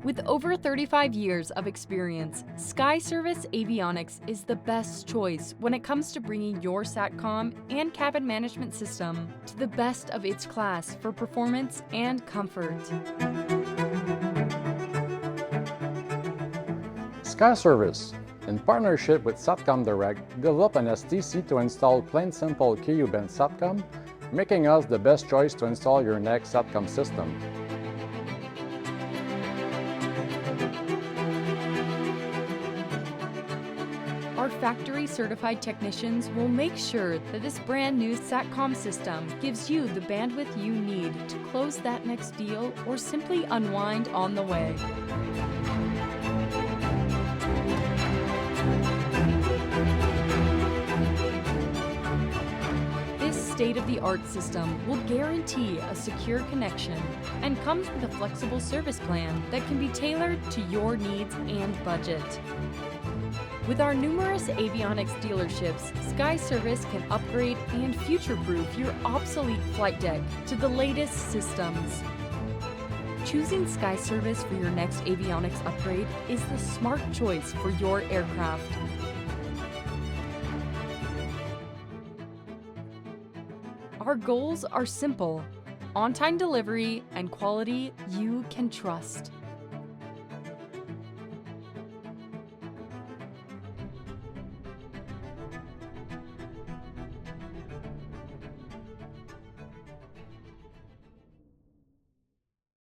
With over 35 years of experience, Skyservice Avionics is the best choice when it comes to bringing your SATCOM and cabin management system to the best of its class for performance and comfort. Skyservice, in partnership with Satcom Direct, developed an STC to install plain simple KU-band SATCOM, making us the best choice to install your next SATCOM system. Our factory-certified technicians will make sure that this brand new SATCOM system gives you the bandwidth you need to close that next deal or simply unwind on the way. This state-of-the-art system will guarantee a secure connection and comes with a flexible service plan that can be tailored to your needs and budget. With our numerous avionics dealerships, Skyservice can upgrade and future-proof your obsolete flight deck to the latest systems. Choosing Skyservice for your next avionics upgrade is the smart choice for your aircraft. Our goals are simple: on-time delivery and quality you can trust.